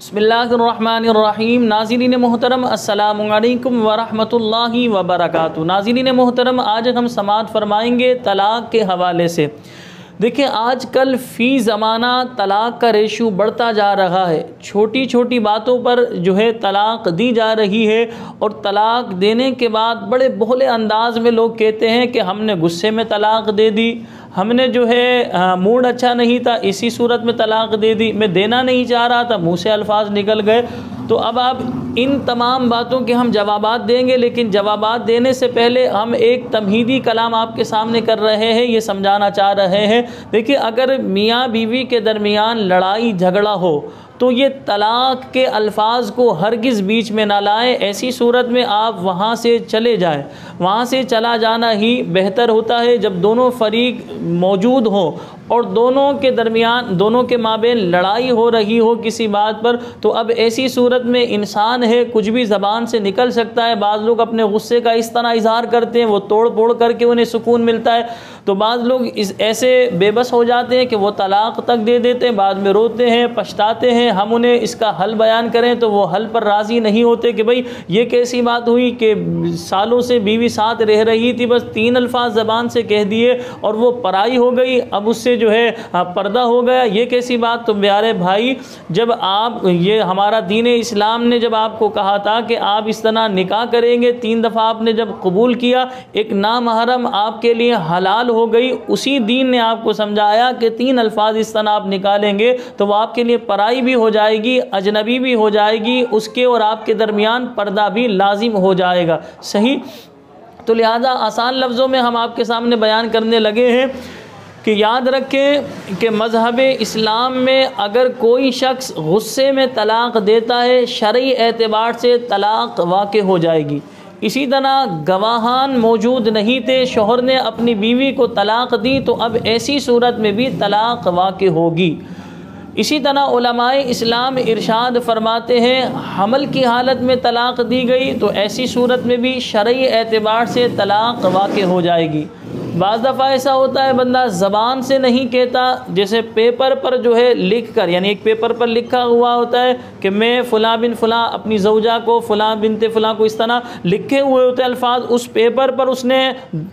बिस्मिल्लाहिर्रहमानिर्रहीम। नाज़रीन मोहतरम अस्सलामु अलैकुम वरहमतुल्लाहि वबरकातुहू। नाज़रीन मोहतरम, आज हम समाअत फरमाएंगे तलाक़ के हवाले से। देखिए, आजकल फ़ी ज़माना तलाक़ का रेशो बढ़ता जा रहा है। छोटी छोटी बातों पर जो है तलाक़ दी जा रही है, और तलाक़ देने के बाद बड़े भोले अंदाज में लोग कहते हैं कि हमने गुस्से में तलाक़ दे दी, हमने जो है मूड अच्छा नहीं था इसी सूरत में तलाक़ दे दी, मैं देना नहीं चाह रहा था, मुँह से अल्फाज निकल गए। तो अब आप इन तमाम बातों के हम जवाबात देंगे, लेकिन जवाबात देने से पहले हम एक तमहीदी कलाम आपके सामने कर रहे हैं, ये समझाना चाह रहे हैं। देखिए, अगर मियाँ बीवी के दरमियान लड़ाई झगड़ा हो तो ये तलाक़ के अल्फाज को हरगिज़ बीच में ना लाएं। ऐसी सूरत में आप वहाँ से चले जाएं। वहाँ से चला जाना ही बेहतर होता है। जब दोनों फरीक मौजूद हों और दोनों के दरमियान, दोनों के माबेन लड़ाई हो रही हो किसी बात पर, तो अब ऐसी सूरत में इंसान है, कुछ भी ज़बान से निकल सकता है। बाज़ लोग अपने गुस्से का इस तरह इजहार करते हैं, वो तोड़ फोड़ करके उन्हें सुकून मिलता है। तो बाज़ लोग ऐसे बेबस हो जाते हैं कि वो तलाक़ तक दे देते हैं, बाद में रोते हैं, पछताते हैं। हम उन्हें इसका हल बयान करें तो वो हल पर राज़ी नहीं होते कि भाई ये कैसी बात हुई कि सालों से बीवी साथ रह रही थी, बस 3 अल्फाज ज़बान से कह दिए और वो पराई हो गई, अब उससे जो है पर्दा हो गया, ये कैसी बात। तो प्यारे भाई, जब आप ये हमारा दीन इस्लाम ने जब आपको कहा था कि आप इस तरह निकाह करेंगे, 3 दफ़ा आपने जब कबूल किया, एक नामहरम आपके लिए हलाल हो गई, उसी दीन ने आपको समझाया कि 3 अल्फाज इस तरह आप निकालेंगे तो वो आपके लिए पराई भी हो जाएगी, अजनबी भी हो जाएगी, उसके और आपके दरमियान पर्दा भी लाजिम हो जाएगा। सही। तो लिहाजा आसान लफ्ज़ों में हम आपके सामने बयान करने लगे हैं कि याद रखें कि मज़हब इस्लाम में अगर कोई शख्स गुस्से में तलाक़ देता है, शरई एतबार से तलाक़ वाक़ हो जाएगी। इसी तरह गवाहान मौजूद नहीं थे, शोहर ने अपनी बीवी को तलाक़ दी, तो अब ऐसी सूरत में भी तलाक़ वाक़ होगी। इसी तरह उलमाए इस्लाम इरशाद फरमाते हैं, हमल की हालत में तलाक़ दी गई तो ऐसी सूरत में भी शरई एतबार से तलाक़ वाक़ हो जाएगी। बाज़ दफ़ा ऐसा होता है बंदा ज़बान से नहीं कहता, जैसे पेपर पर जो है लिख कर, यानी एक पेपर पर लिखा हुआ होता है कि मैं फ़लाँ बिन फ़लाँ अपनी ज़ौजा को, फ़लाँ बिनते फ़लाँ को, इस तरह लिखे हुए होते हैं अल्फाज। उस पेपर पर उसने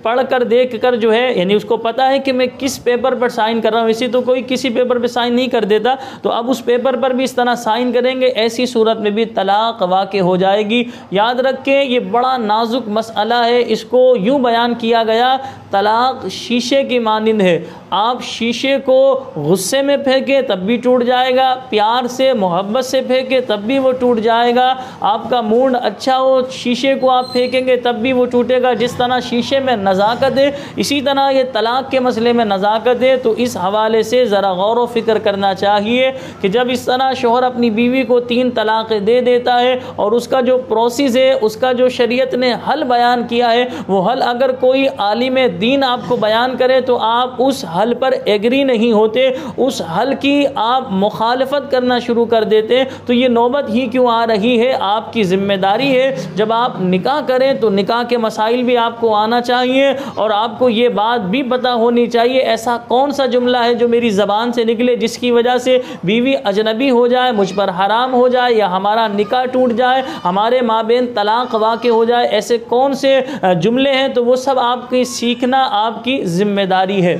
पढ़ कर देख कर जो है, यानी उसको पता है कि मैं किस पेपर पर साइन कर रहा हूँ। इसी तो कोई किसी पेपर पर साइन नहीं कर देता, तो अब उस पेपर पर भी इस तरह साइन करेंगे, ऐसी सूरत में भी तलाक़ वाक़ हो जाएगी। याद रखें, ये बड़ा नाजुक मसला है, इसको यूँ बयान किया गया, तलाक़ शीशे की मानिंद है। आप शीशे को गुस्से में फेंके तब भी टूट जाएगा, प्यार से मोहब्बत से फेंके तब भी वो टूट जाएगा। आपका मूड अच्छा हो, शीशे को आप फेंकेंगे तब भी वो टूटेगा। जिस तरह शीशे में नज़ाकत है, इसी तरह ये तलाक़ के मसले में नज़ाकत है। तो इस हवाले से ज़रा गौर व फिक्र करना चाहिए कि जब इस तरह शोहर अपनी बीवी को 3 तलाक़ें दे देता है और उसका जो प्रोसेस है, उसका जो शरीयत ने हल बयान किया है, वो हल अगर कोई आलिम दीन आपको बयान करे तो आप उस हल पर एग्री नहीं होते, उस हल की आप मुखालफत करना शुरू कर देते हैं। तो ये नौबत ही क्यों आ रही है? आपकी ज़िम्मेदारी है, जब आप निकाह करें तो निकाह के मसाइल भी आपको आना चाहिए, और आपको ये बात भी पता होनी चाहिए ऐसा कौन सा जुमला है जो मेरी ज़बान से निकले जिसकी वजह से बीवी अजनबी हो जाए, मुझ पर हराम हो जाए, या हमारा निकाह टूट जाए, हमारे माबेन तलाक़ वाक़ हो जाए। ऐसे कौन से जुमले हैं? तो वो सब आपकी सीखना आपकी ज़िम्मेदारी है।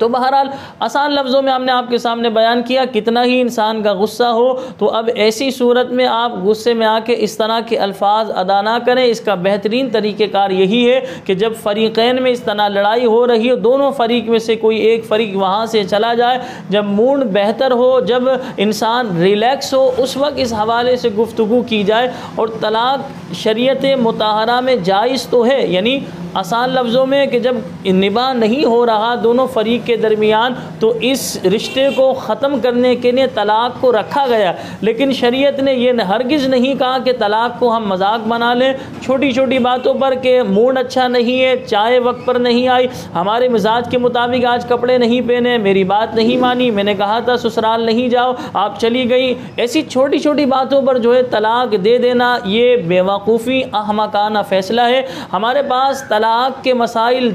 तो बहरहाल आसान लफ्ज़ों में हमने आपके सामने बयान किया, कितना ही इंसान का गुस्सा हो तो अब ऐसी सूरत में आप गुस्से में आके इस तरह के अल्फाज अदा ना करें। इसका बेहतरीन तरीक़ेकार यही है कि जब फ़रीक़ैन में इस तरह लड़ाई हो रही हो, दोनों फ़रीक़ में से कोई एक फ़रीक़ वहाँ से चला जाए, जब मूड बेहतर हो, जब इंसान रिलैक्स हो, उस वक्त इस हवाले से गुफ्तगू की जाए। और तलाक़ शरीयत मुताहरा में जायज़ तो है, यानी आसान लफ्ज़ों में कि जब निभा नहीं हो रहा दोनों फ़रीक़ के दरमियान, तो इस रिश्ते को ख़त्म करने के लिए तलाक़ को रखा गया। लेकिन शरीयत ने यह हरगिज़ नहीं कहा कि तलाक़ को हम मजाक बना लें छोटी छोटी बातों पर, कि मूड अच्छा नहीं है, चाय वक्त पर नहीं आई, हमारे मिजाज के मुताबिक आज कपड़े नहीं पहने, मेरी बात नहीं मानी, मैंने कहा था ससुराल नहीं जाओ, आप चली गई। ऐसी छोटी छोटी बातों पर जो है तलाक़ दे देना, ये बेवकूफ़ी अहमकाना फ़ैसला है। हमारे पास तलाक़ के मसाइल